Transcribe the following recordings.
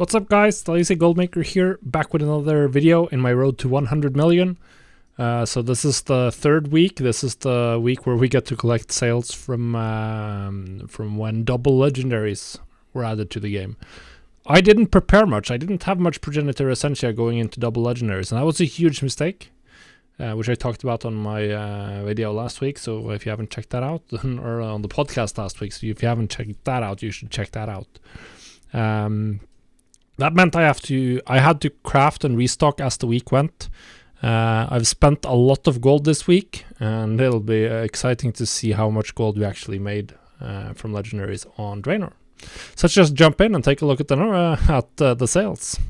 What's up guys, the Lazy Goldmaker here, back with another video in my road to 100 million. So this is the third week. This is the week where we get to collect sales from when double legendaries were added to the game. I didn't prepare much. I didn't have much progenitor essentia going into double legendaries, and that was a huge mistake, which I talked about on my video last week. So if you haven't checked that out, or on the podcast last week, so if you haven't checked that out, you should check that out. That meant I had to craft and restock as the week went. I've spent a lot of gold this week, and it'll be exciting to see how much gold we actually made from legendaries on Draenor. So let's just jump in and take a look at the sales.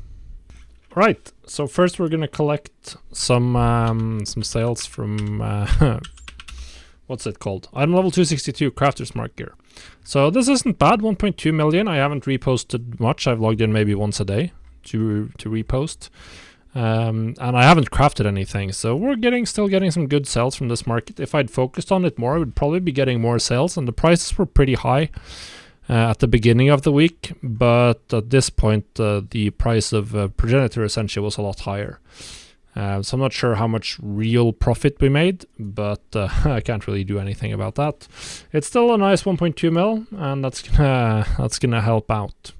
Right, so first we're gonna collect some sales from what's it called? I'm level 262 Crafter's Mark gear. So this isn't bad, 1.2 million. I haven't reposted much. I've logged in maybe once a day to repost. And I haven't crafted anything, so we're still getting some good sales from this market. If I'd focused on it more, I would probably be getting more sales, and the prices were pretty high at the beginning of the week, but at this point the price of progenitor essentia was a lot higher. So I'm not sure how much real profit we made, but I can't really do anything about that. It's still a nice 1.2 mil, and that's gonna help out.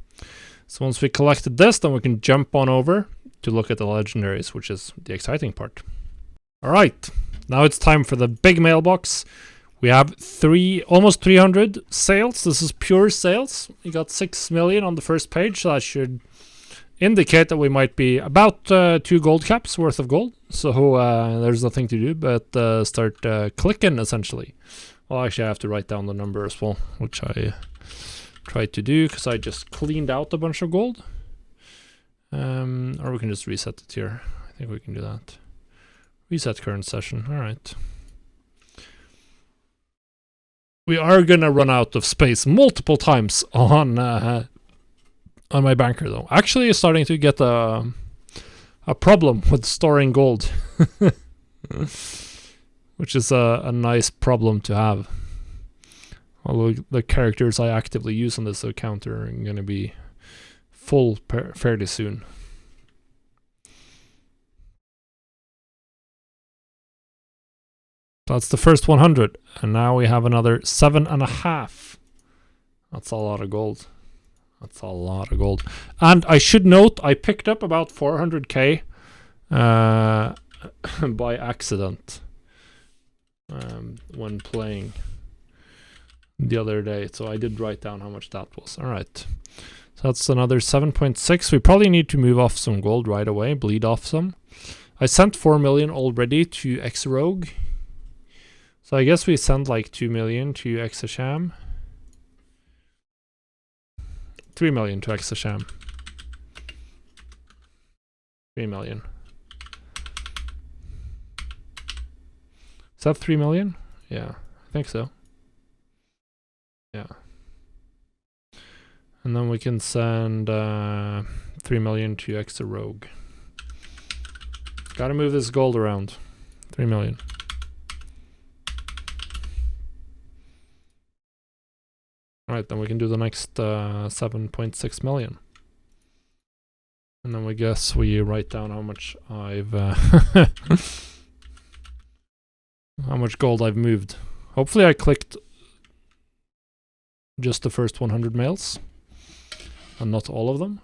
So once we collected this, then we can jump on over to look at the legendaries, which is the exciting part. All right, now it's time for the big mailbox. We have almost 300 sales. This is pure sales. We got 6 million on the first page, so that should indicate that we might be about 2 gold caps worth of gold. So there's nothing to do but start clicking, essentially. Well, actually I have to write down the number as well, which I tried to do because I just cleaned out a bunch of gold. Or we can just reset it here. I think we can do that. Reset current session. All right. We are gonna run out of space multiple times on my banker, though. Actually, it's starting to get a problem with storing gold, which is a nice problem to have. Although the characters I actively use on this account are going to be full fairly soon. That's the first 100, and now we have another 7.5. That's a lot of gold. That's a lot of gold. And I should note, I picked up about 400k by accident when playing the other day. So I did write down how much that was. All right. So that's another 7.6. We probably need to move off some gold right away, bleed off some. I sent 4 million already to X-Rogue. So I guess we sent like 2 million to Exasham. 3 million to Exasham. 3 million. Is that 3 million? Yeah, I think so. Yeah. And then we can send 3 million to Extra Rogue. Gotta move this gold around. 3 million. Alright, then we can do the next 7.6 million. And then we guess we write down how much I've how much gold I've moved. Hopefully I clicked just the first 100 mails and not all of them.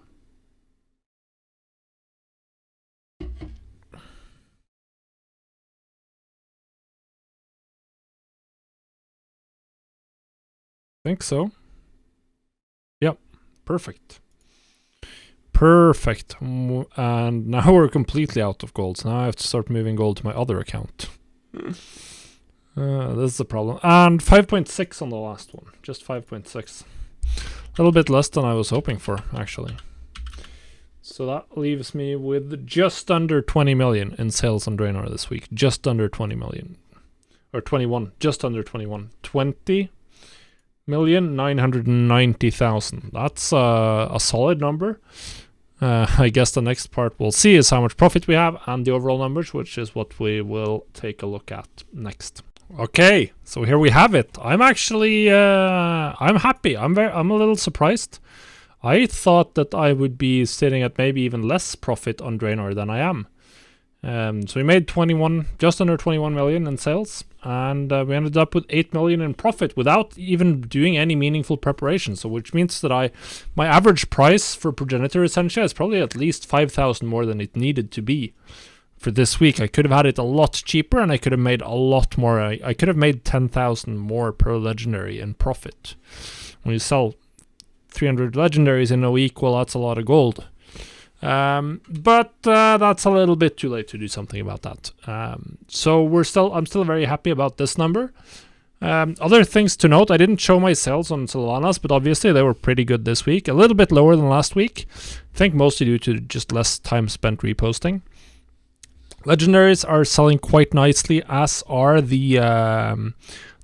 Think so. Yep, perfect. Perfect. And now we're completely out of gold. So now I have to start moving gold to my other account. This is the problem. And 5.6 on the last one. Just 5.6. A little bit less than I was hoping for, actually. So that leaves me with just under 20 million in sales on Draenor this week. Just under 20 million. Or 21. Just under 21. 20,990,000. That's a solid number. I guess the next part we'll see is how much profit we have and the overall numbers, which is what we will take a look at next. Okay, so here we have it. I'm actually I'm happy. I'm a little surprised. I thought that I would be sitting at maybe even less profit on Draenor than I am. So we made just under 21 million in sales, and we ended up with 8 million in profit without even doing any meaningful preparation. So which means that my average price for Progenitor Essentia is probably at least 5,000 more than it needed to be for this week. I could have had it a lot cheaper, and I could have made a lot more. I could have made 10,000 more per legendary in profit. When you sell 300 legendaries in a week, well, that's a lot of gold. But that's a little bit too late to do something about that. So I'm still very happy about this number. Other things to note, I didn't show my sales on Sylvanas, but obviously they were pretty good this week. A little bit lower than last week. I think mostly due to just less time spent reposting. Legendaries are selling quite nicely, as are the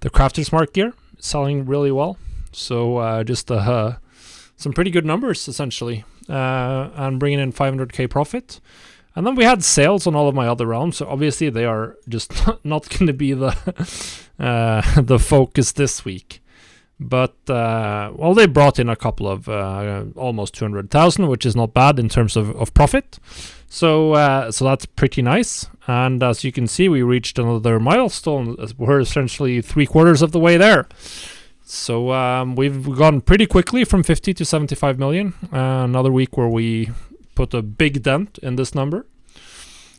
Crafter's Mark gear, selling really well. So just some pretty good numbers, essentially. And bringing in 500k profit. And then we had sales on all of my other realms, so obviously they are just not going to be the focus this week. But well, they brought in a couple of almost 200,000, which is not bad in terms of profit. So that's pretty nice. And as you can see, we reached another milestone. We're essentially 3/4 of the way there. So we've gone pretty quickly from 50 to 75 million. Another week where we put a big dent in this number.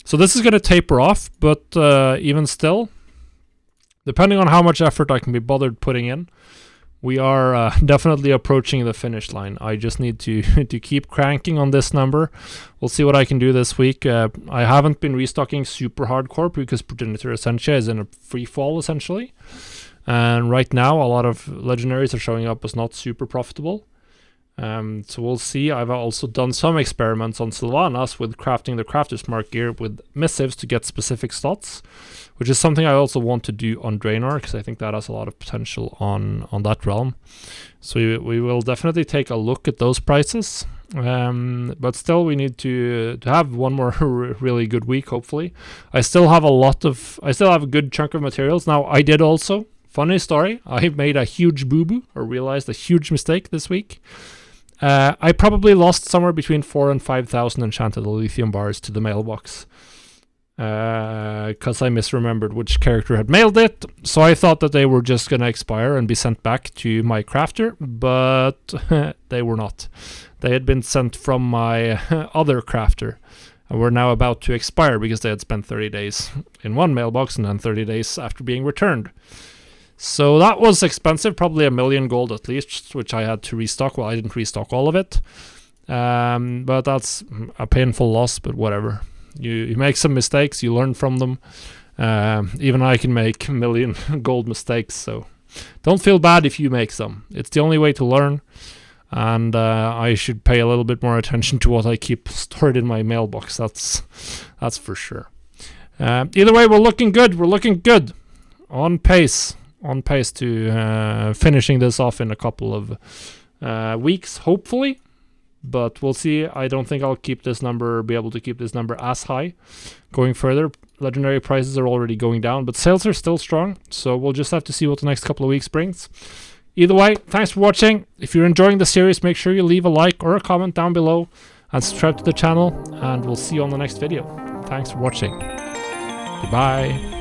So this is going to taper off, but even still, depending on how much effort I can be bothered putting in, we are definitely approaching the finish line. I just need to to keep cranking on this number. We'll see what I can do this week. I haven't been restocking super hardcore because Progenitor Essentia is in a free fall, essentially. And right now, a lot of legendaries are showing up as not super profitable. So we'll see. I've also done some experiments on Sylvanas with crafting the Crafter's Mark gear with missives to get specific slots, which is something I also want to do on Draenor, because I think that has a lot of potential on that realm. So we will definitely take a look at those prices. But still, we need to have one more really good week, hopefully. I still have a good chunk of materials. Now, I did also, funny story, I made a huge boo-boo, or realized a huge mistake this week. I probably lost somewhere between 4,000 and 5,000 enchanted lithium bars to the mailbox. Because I misremembered which character had mailed it. So I thought that they were just going to expire and be sent back to my crafter, but they were not. They had been sent from my other crafter, and were now about to expire because they had spent 30 days in one mailbox and then 30 days after being returned. So that was expensive, probably 1 million gold at least, which I had to restock. Well, I didn't restock all of it, but that's a painful loss, but whatever. You make some mistakes, you learn from them. Even I can make 1 million gold mistakes, so don't feel bad if you make some. It's the only way to learn, and I should pay a little bit more attention to what I keep stored in my mailbox. That's for sure. Either way, we're looking good. We're looking good. On pace to finishing this off in a couple of weeks, hopefully. But we'll see. I don't think I'll be able to keep this number as high going further. Legendary prices are already going down, but sales are still strong. So we'll just have to see what the next couple of weeks brings. Either way, thanks for watching. If you're enjoying the series, make sure you leave a like or a comment down below and subscribe to the channel. And we'll see you on the next video. Thanks for watching. Goodbye.